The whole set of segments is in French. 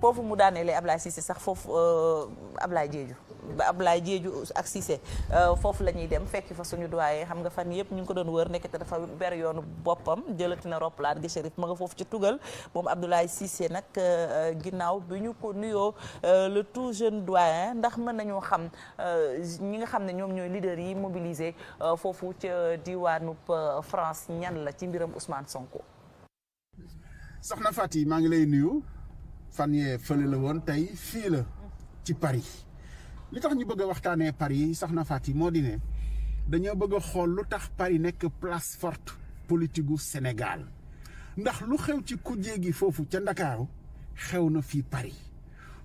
foofu mu daanelee Ablaye Cissé sax foofu Ablaye Diédhiou ak Cissé foofu la ñuy dem fekki fa suñu doyen xam nga fan yëpp ñu ngi ko doon wër nekkate dafa ber yoonu boppam jëlati na roplaan gi Chérif ma nga foofu ci tugal moom Abdoulaye Cissé nag ginnaaw bi ñu ko nuyoo le tout jeune doyen ndax mën nañoo xam ñi nga xam ne ñoom ñooy leader yi mobilisé foofu ca diwaanub France ñan la ci mbiram Ousmane Sonko. soxna Fati maa ngi lay nuyu fan yee fële la woon tey fii la ci Paris li tax ñu bëgg a waxtaanee Paris soxna Fati moo di ne dañoo bëgg a xool lu tax Paris nekk place forte politique gu Sénégal ndax lu xew ci kujje gi foofu ca Ndakaaru xew na fii Paris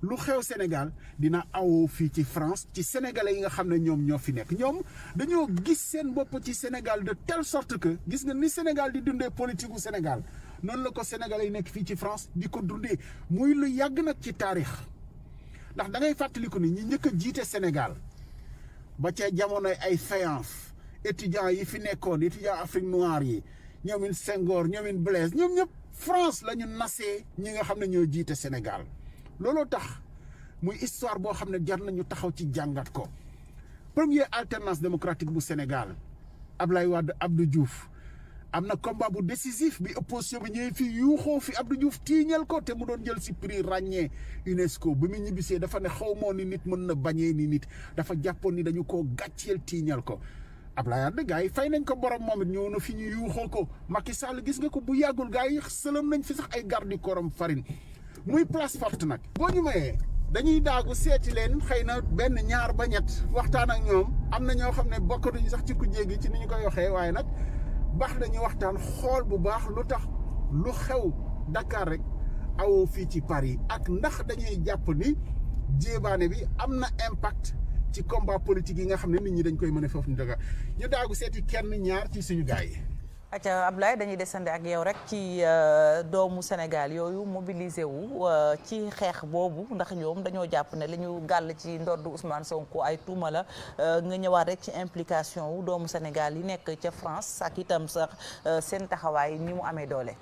lu xew Sénégal dina awoo fii ci France ci sénégalais yi nga xam ne ñoom ñoo fi nekk ñoom dañoo gis seen bopp ci Sénégal de telle sorte que gis nga ni Sénégal di dundee politique gu Sénégal noonu la ko sénégalais yi nekk fii ci France di ko dundee muy lu yàgg nag ci taarix ndax da ngay fàttaliku ni ñi njëkk a jiite Sénégal ba ca jamonoy ay Fayense étudiants yi fi nekkoon étudiants Afrique noire yi ñoomin Senghor ñoomin Blaise ñoom ñëpp France la ñu nasee ñi nga xam ne ñoo jiite Sénégal looloo tax muy histoire boo xam ne jar nañu taxaw ci jàngat ko première alternance démocratique bu Sénégal Ablaye Wade Abdou Diouf am na combat bu décisif bi opposition bi ñëwee fii yuuxoo fi Abdou Diouf tiiñal ko te mu doon jël si prix ràññee UNESCO bi mu ñibbisee dafa ne xaw moo ni nit mën na bañee ni nit dafa jàppoon ni dañu koo gàcceel tiiñal ko Ablaye Wade gars yi fay nañ ko borom moom it ñëw na fi ñu yuuxoo ko Macky Sall gis nga ko bu yàggul gars yi sëlëm nañ fi sax ay garde korom farine muy place forte nag boo ñu mayee dañuy daagu seeti leen xëy na benn ñaar ba ñett waxtaan ak ñoom am na ñoo xam ne bokk nañu sax ci ku jéegi ci ni ñu koy waxee waaye nag baax nañu waxtaan xool bu baax lu tax lu xew Dakar rek awoo fii ci Paris ak ndax dañuy jàpp ni jéebaane bi am na impact ci combat politique yi nga xam ne nit ñi dañ koy mën a foofu ni Dakar ñu daagu seeti kenn ñaar ci suñu gaay yi. acca Ablaye dañuy desandi ak yow rek ci doomu Sénégal yooyu mobilisé wu ci xeex boobu ndax ñoom dañoo jàpp ne li ñu gàll ci ndoddu Ousmane Sonko ay tuuma la nga ñëwaat rek ci implication wu doomu Sénégal yi nekk ca France ak itam sax seen taxawaay ni mu amee doole.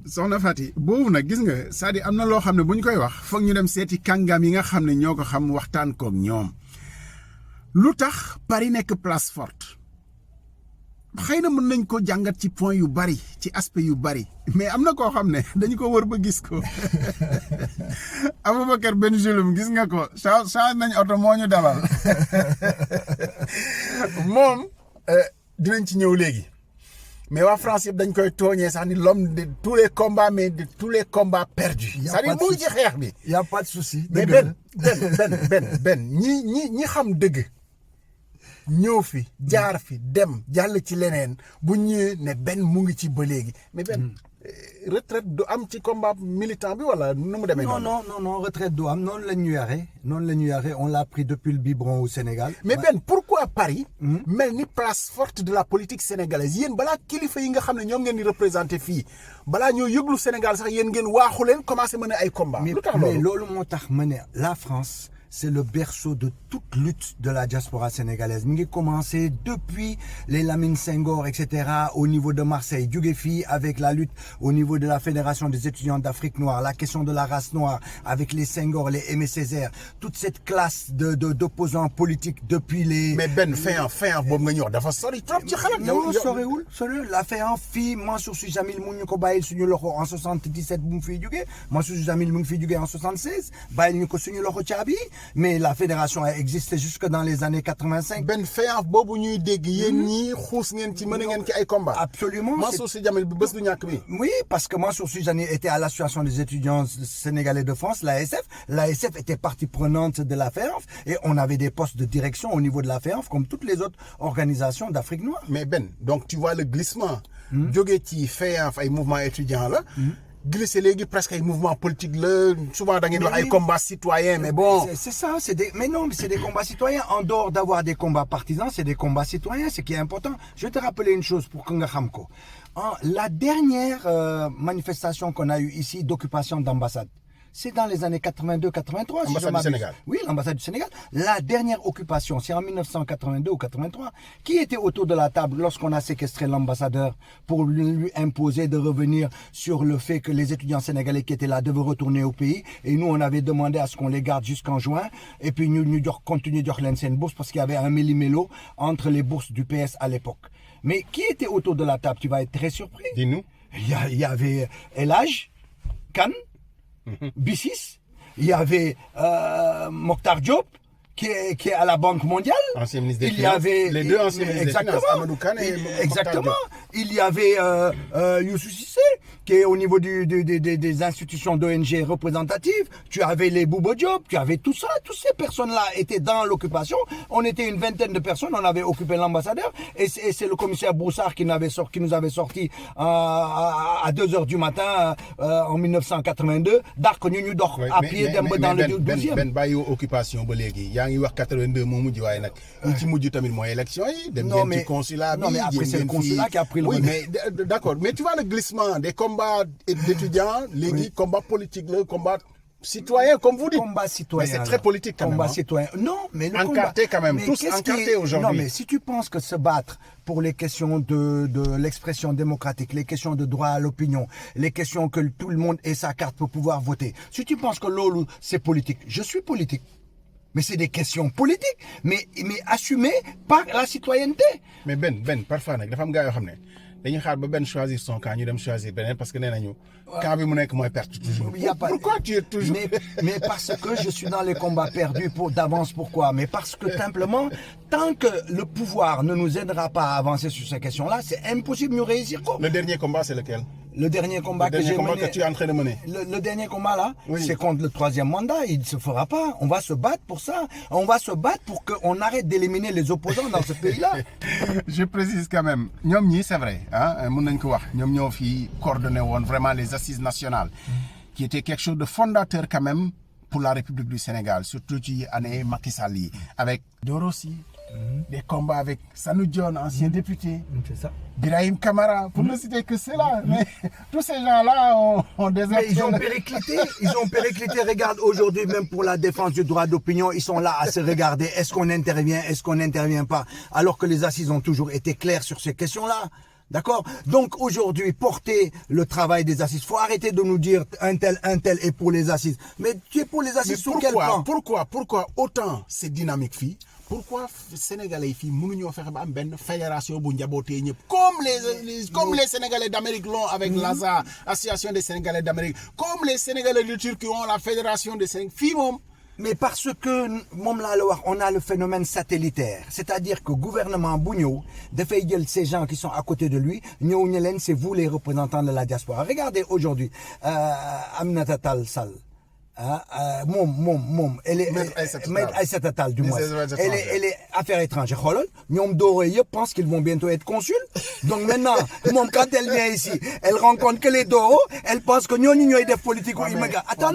soxna Fati boobu nag gis nga c'est-à-dire am na loo xam ne bu ñu koy wax foog ñu dem seeti kàngam yi nga xam ne ñoo ko xam waxtaan koog ñoom lu tax Paris nekk place forte. xëy na mën nañ ko jàngat ci point yu bari ci aspect yu bari mais am na koo xam ne dañu ko wër ba gis ko Aboubacar Bengelloune gis nga ko change nañ oto moo ñu dalal moom dinañ ci ñëw léegi mais waa France yëpp dañ koy tooñee sax ni l'homme de tous les combats mais de tous les combats perdus. c'est-à-dire mu ngi ci xeex bi. y a pas de souci. mais benn ñi xam dëgg. ñëw fi jaar fi dem jàll ci leneen bu ñëwee ne benn mu ngi ci ba léegi mais benn retraite du am ci combat militant bi wala nu mu demee. non retraite du am noonu la ñu yaree on l'a pris depuis le biberon au Sénégal. mais benn pourquoi Paris. mel ni place forte de la politique sénégalaise yéen balaa kilifa yi nga xam ne ñoom ngeen di représenté fii balaa ñoo yëglu Sénégal sax yéen ngeen waaxu leen commencé mën a ay combat. lu tax loolu mais loolu moo tax ma ne la France. C'est le berceau de toute lutte de la diaspora sénégalaise mi ngi commencé depuis les Lamine Senghor etc. au niveau de Marseille jóge fii avec la lutte au niveau de la Fédération des étudiants d'Afrique noire la question de la race noire avec les Senghor les Aimé Césaire toute cette classe d'opposants politiques depuis les. mais benn fin boobu nga ñëw dafa sori trop ci xalaat. non soriwul la fin fii Mansour Sy Djamil mu ñu ko bàyyil suñu loxo en 77 bu mu fiy jógee Mansour Sy Djamil mu ngi fiy jógee en 76 bàyyil ñu ko suñu loxo caabi. mais la fédération a existé jusque dans les années 85. benn féance boobu ñuy dégg yéen ñii xuus ngeen ci mën ngeen ci ay combat. absolument Mansour Sy Djamil bi bés du ñàkk bi. oui parce que Mansour Sy Djamil était à l'association des étudiants sénégalais de France l'ASF l'ASF était partie prenante de la FEANF et on avait des postes de direction au niveau de la FEANF comme toutes les autres organisations d'Afrique noire. mais Ben donc tu vois le glissement. jóge ci FEANF ay mouvement étudiant la. glissé léegi presque ay mouvement politique la souvent da ngeen wax ay combats citoyens mais bon. c'est ça c'est des combats citoyens en dehors d'avoir des combats partisans c'est des combats citoyens ce qui est important je vais te rappeler une chose pour que nga xam ko la dernière manifestation qu'on a eue ici d'occupation d'ambassade C'est dans les années 82-83. Ambassade du Sénégal. Oui, l'ambassade du Sénégal. La dernière occupation, c'est en 1982 ou 83. Qui était autour de la table lorsqu'on a séquestré l'ambassadeur pour lui imposer de revenir sur le fait que les étudiants sénégalais qui étaient là devaient retourner au pays. Et nous, on avait demandé à ce qu'on les garde jusqu'en juin. Et puis, nous continuons de leur une bourse parce qu'il y avait un méli-mélo entre les bourses du PS à l'époque. Mais qui était autour de la table? Tu vas être très surpris. Dis-nous. Il y avait El Hadj Kane, Bissis, il y avait Mokhtar Diop, qui est à la Banque mondiale. Ancien ministre des Il y Finances. avait Les deux anciens ministres des exactement, Finances, Amadou Kane et Mokhtar exactement. Diop. Il y avait Youssou Cissé, qui est au niveau des institutions d'ONG représentatives. Tu avais les Bouba Diop, tu avais tout ça. Toutes ces personnes-là étaient dans l'occupation. On était une vingtaine de personnes, on avait occupé l'ambassadeur. Et c'est le commissaire Broussard qui nous avait sorti à 2h du matin en 1982. Dark ñu dox à pied dem ba dans le 12e. Ben bàyyi occupation ba léegi yaa ngi wax 82 moo mujj waaye nag ñu ci mujj tamit mooy élection yi dem ngeen ci consulat bi. Non mais après c'est le consulat qui a pris le oui relais. mais d'accord, mais tu vois le glissement des combats d'étudiants léegi combat politique la combat citoyen comme vous dites. Combat citoyen. Mais c'est très politique quand combat même. Citoyen. Non, mais le encarté combat, quand même, mais tous qu'est-ce qui encartés est- aujourd'hui. Non, mais si tu penses que se battre pour les questions de l'expression démocratique, les questions de droit à l'opinion, les questions que tout le monde ait sa carte pour pouvoir voter, si tu penses que lolo c'est politique, je suis politique. Mais c'est des questions politiques, mais assumées par la citoyenneté. mais Ben parfois nag dafa am gars yoo xam ne dañuy xaar ba Ben choisir son camp ñu dem choisir beneen parce que nee nañu camp bi mu nekk mooy perte toujours. Il y a pas- Pourquoi tu es toujours. mais parce que je suis dans les combats perdus d'avance. Pourquoi? Mais parce que simplement, tant que le pouvoir ne nous aidera pas à avancer sur ces questions-là, c'est impossible de nous réussir. Quoi. Le dernier combat c'est lequel? Le dernier combat Le que dernier j'ai combat mené, que tu es en train de mener. le dernier combat là, Oui. c'est contre le 3e mandat. Il ne se fera pas. On va se battre pour ça. On va se battre pour qu'on arrête d'éliminer les opposants dans ce pays-là. Je précise quand même ñoom ñii c'est vrai ah mun nañ ko wax ñoom ñoo fi coordonné woon vraiment les assises nationales qui était quelque chose de fondateur quand même pour la République du Sénégal surtout ci année Macky Sall yi avec Doro Sy des combats avec Sanou Dione ancien député C'est ça. Birahim Kamara pour ne citer que cela mais tous ces gens-là ont des Mais ils ont périclité. Regarde, aujourd'hui, même pour la défense du droit d'opinion, ils sont là à se regarder. Est-ce qu'on intervient? Est-ce qu'on n'intervient pas? Alors que les assises ont toujours été claires sur ces questions-là. D'accord? Donc, aujourd'hui, porter le travail des assises. Faut arrêter de nous dire un tel est pour les assises. Mais tu es pour les mais assises sous quel plan? pourquoi autant c'est dynamique fii pourquoi sénégalais yi fii mënuñoo fexe ba am benn fédération bu njabootee ñëpp comme les sénégalais d'Amérique l'ont avec l'ASA association des sénégalais d'Amérique comme les sénégalais de Turquie ont la fédération des sénégalais fii moom. Mais parce que moom laa la wax on a le phénomène satellitaire c'est-à-dire que gouvernement bu ñëw dafay jël ces gens qui sont à côté de lui ñëw ñu leen c'est vous les représentants de la diaspora. Regardez aujourd'hui Aminata Tall Sall moom elle est Maître Aïssata Tall du moins elle est affaires étrangères xoolal ñoom Doro yëpp pensent qu'ils vont bientôt être consuls donc maintenant moom quand elle vient ici elle rencontre que les Doro elle pense que ñooñu ñooy def politique ou immigré attends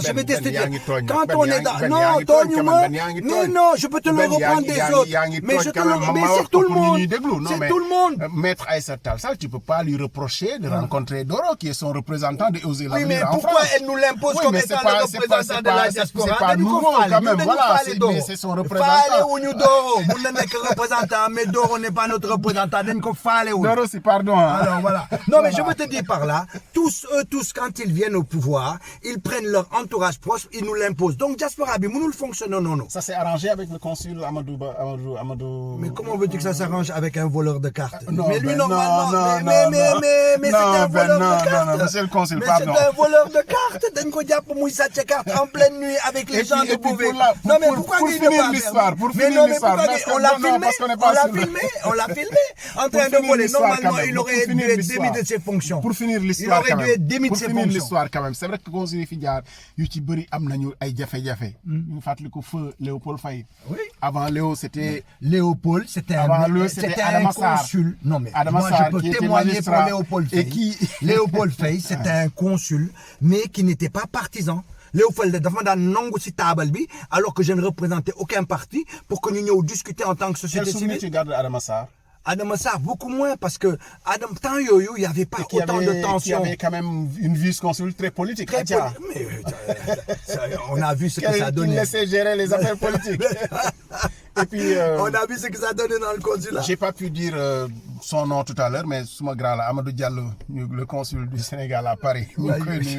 je vais te dire quand on est dans non tooñu ma mais non je peux te le reprendre des autres mais je te le mais c'est tout le monde c'est tout le monde. Maître Aïssata Tall Sall tu peux pas lui reprocher de rencontrer Doro qui est son représentant de Oser oui mais l'avenir en pourquoi France. elle nous l'impose comme étant le représentant de la diaspora? C'est pas nouveau quand même, voilà, c'est son représentant. Faale wuñu Doro mun na nekk représentant mais Doro n'est pas notre représentant dañ ko faale wuñu. Doro si pardon. Alors voilà. Non mais je veux te dire par là, tous quand ils viennent au pouvoir, ils prennent leur entourage proche, ils nous l'imposent. Donc diaspora bi mënul fonctionner non. Ça s'est arrangé avec le consul Amadou. Mais comment veux-tu que ça s'arrange avec un voleur de cartes? Non, mais lui ben normalement mais c'est un voleur de cartes. non, monsieur le consul, mais pardon. c'est un voleur de cartes. Dañ ko jàpp muy sàcc carte en pleine nuit avec les gens de Beauvais. Non mais pourquoi pour finir l'histoire, on l'a filmé en train de voler. Normalement, il aurait dû être démis de ses fonctions. Pour finir l'histoire quand même. Il aurait dû être démis de ses fonctions. L'histoire quand même. C'est vrai que consul yi fi jaar yu ci bëri am nañu ay jafe-jafe. Ñu fàttaliku feu Léopold Faye. Oui. Avant Léo c'était Léopold, c'était un consul. Non mais moi je peux témoigner pour Léopold Faye. Léopold Faye, c'était un consul mais qui n'était pas partisan. Léopold dafa daan nangu ci taabal bi alors que je ne représentais aucun parti pour que ñu ñëw discuter en tant que société Quel souvenir civile. tu gardes de Adama Sarr? Adama Sarr, beaucoup moins, parce que Adam Tanyoyo, il n'y avait pas autant de tension. Qui avait quand même une vice-consul très politique. Mais on a vu ce que ça a donné. Qui laissait gérer les affaires politiques. Et puis, on a vu ce que ça a donné dans le consulat. J'ai pas pu dire son nom tout à l'heure, mais suma grand là, Amadou Diallo, le consul du Sénégal à Paris.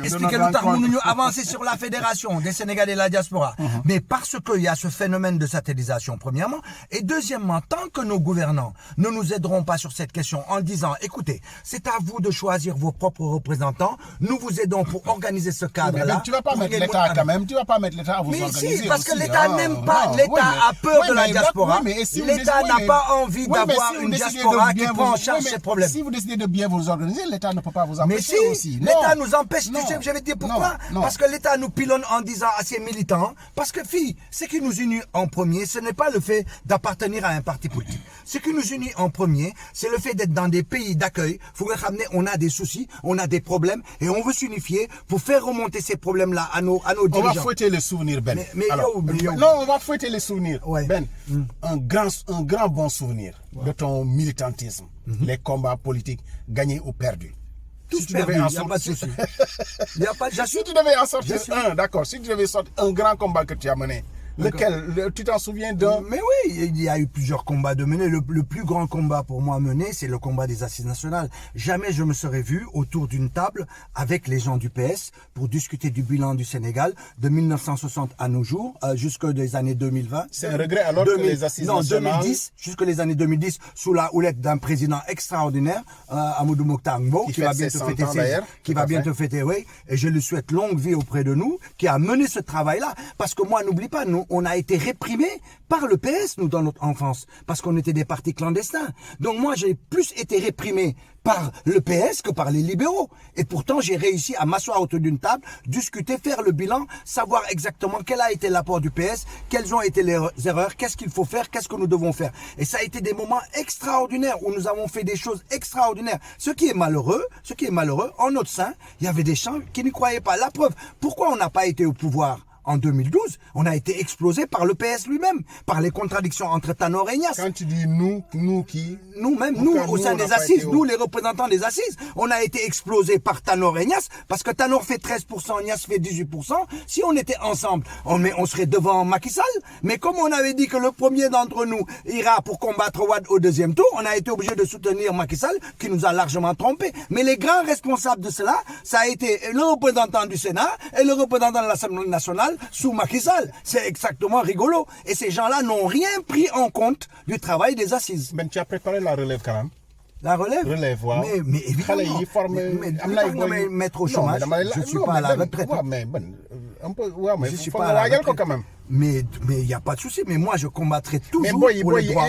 Expliquez-nous, nous avancer sur la fédération des Sénégalais de la diaspora. Mais parce qu'il y a ce phénomène de satellisation, premièrement, et deuxièmement, tant que nos gouvernants ne nous aideront pas sur cette question en disant, écoutez, c'est à vous de choisir vos propres représentants, nous vous aidons pour organiser ce cadre-là. Mais tu vas pas mettre l'État quand même, tu vas pas mettre l'État à vous organiser. Mais si, parce que l'État n'aime pas, l'État a peur de la diaspora. L'État n'a pas envie d'avoir une diaspora qui prend en charge ces problèmes. Si vous décidez de bien vous organiser, l'État ne peut pas vous empêcher aussi. L'État nous empêche. Je vais te dire pourquoi. Parce que l'État nous pilonne en disant à ses militants, parce que ce qui nous unit en premier, ce n'est pas le fait d'appartenir à un parti politique. Ce qui nous unit en premier, c'est le fait d'être dans des pays d'accueil. Faut que ramener, on a des soucis, on a des problèmes, et on veut s'unifier pour faire remonter ces problèmes-là à nos dirigeants. On va fouetter les souvenirs, Ben. Non, on va fouetter les souvenirs. Ouais. Ben, un grand bon souvenir de ton militantisme, les combats politiques gagnés ou perdus. Si tu devais en sortir, si tu devais en sortir un, d'accord, si tu devais sortir un grand combat que tu as mené, lequel, tu t'en souviens d'un? Mais oui, il y a eu plusieurs combats de mener. Le plus grand combat pour moi mené, c'est le combat des assises nationales. Jamais je me serais vu autour d'une table avec les gens du PS pour discuter du bilan du Sénégal de 1960 à nos jours, jusque des années 2020. C'est un regret alors que les assises nationales... 2010, jusque les années 2010, sous la houlette d'un président extraordinaire, Amadou Mokhtar Mbow, qui va bientôt fêter, oui, et je lui souhaite longue vie auprès de nous, qui a mené ce travail-là. Parce que moi, n'oublie pas, nous, on a été réprimés par le PS, nous, dans notre enfance, parce qu'on était des partis clandestins. Donc moi, j'ai plus été réprimé par le PS que par les libéraux. Et pourtant, j'ai réussi à m'asseoir autour d'une table, discuter, faire le bilan, savoir exactement quel a été l'apport du PS, quelles ont été les erreurs, qu'est-ce qu'il faut faire, qu'est-ce que nous devons faire. Et ça a été des moments extraordinaires où nous avons fait des choses extraordinaires. Ce qui est malheureux, en notre sein, il y avait des gens qui n'y croyaient pas. La preuve, pourquoi on n'a pas été au pouvoir en 2012, on a été explosé par le PS lui-même, par les contradictions entre Tanor et Niasse. Quand tu dis nous qui? Nous-mêmes, nous, au sein des assises, nous les représentants des assises, on a été explosé par Tanor et Niasse, parce que Tanor fait 13%, Niasse fait 18%. Si on était ensemble, on serait devant Macky Sall. Mais comme on avait dit que le premier d'entre nous ira pour combattre Wade au deuxième tour, on a été obligé de soutenir Macky Sall, qui nous a largement trompés. Mais les grands responsables de cela, ça a été le représentant du Sénat et le représentant de l'Assemblée nationale sous Macky Sall. C'est exactement rigolo. Et ces gens-là n'ont rien pris en compte du travail des assises. Mais tu as préparé la relève quand même. La relève? Wow. Mais évidemment. Mais mettre au chômage, je ne suis pas à la retraite. Je suis pas à la retraite quand même. Mais il n'y a pas de souci. Mais moi, je combattrai toujours pour les droits.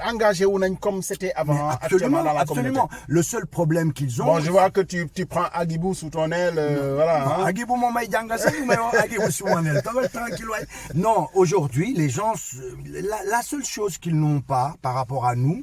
Engagé comme c'était avant, actuellement dans la communauté. Le seul problème qu'ils ont... Bon, je vois que tu prends Agibou sous ton aile, voilà. Agibou, mon maï Agibou sous mon aile. Tranquille, ouais. Non, aujourd'hui, les gens... La seule chose qu'ils n'ont pas par rapport à nous,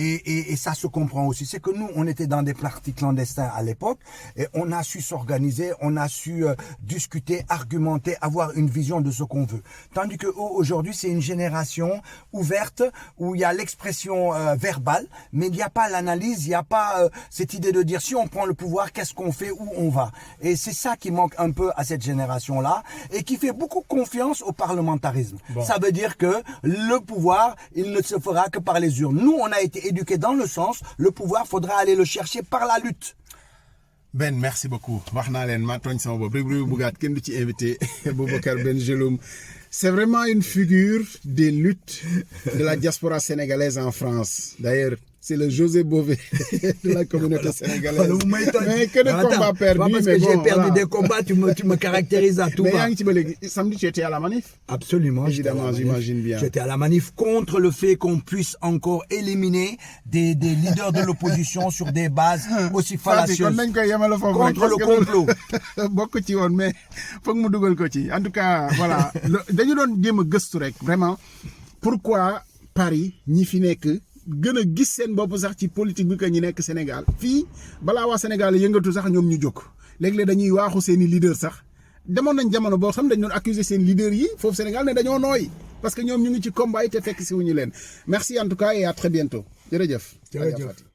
et ça se comprend aussi, c'est que nous, on était dans des partis clandestins à l'époque, et on a su s'organiser, on a su discuter, argumenter, avoir une vision de ce qu'on veut. Tandis que aujourd'hui, c'est une génération ouverte, où il y a l'expression verbale, mais il n'y a pas l'analyse, il n'y a pas cette idée de dire si on prend le pouvoir, qu'est-ce qu'on fait, où on va. Et c'est ça qui manque un peu à cette génération-là, et qui fait beaucoup confiance au parlementarisme. Bon. Ça veut dire que le pouvoir, il ne se fera que par les urnes. Nous, on a été éduqué dans le sens, le pouvoir, faudra aller le chercher par la lutte. Ben, merci beaucoup. C'est vraiment une figure des luttes de la diaspora sénégalaise en France. D'ailleurs, c'est le José Bové de la communauté sénégalaise. Mais que de combats perdus. Parce que j'ai perdu des combats, tu me caractérises à tout va. Mais samedi, tu étais à la manif? Absolument. Évidemment, j'imagine bien. J'étais à la manif contre le fait qu'on puisse encore éliminer des leaders de l'opposition sur des bases aussi fallacieuses. Contre le complot. Beaucoup ci woon mais foog mu dugal ko ci. En tout cas, voilà. Dañu doon jéem a gëstu rek vraiment pourquoi Paris ñi fi nekk gën a gis seen bopp sax ci politique bi que ñi nekk Sénégal fii balaa waa Sénégal yëngatu sax ñoom ñu jóg léeg-léeg dañuy waaxu seen i leader sax demoon nañ jamono boo xam dañ doon accuser seen leader yi foofu Sénégal ne dañoo nooy parce que ñoom ñu ngi ci combat yi te fekk si wuñu leen merci en tout cas et à très bientôt. jërëjëf. jërëjëf.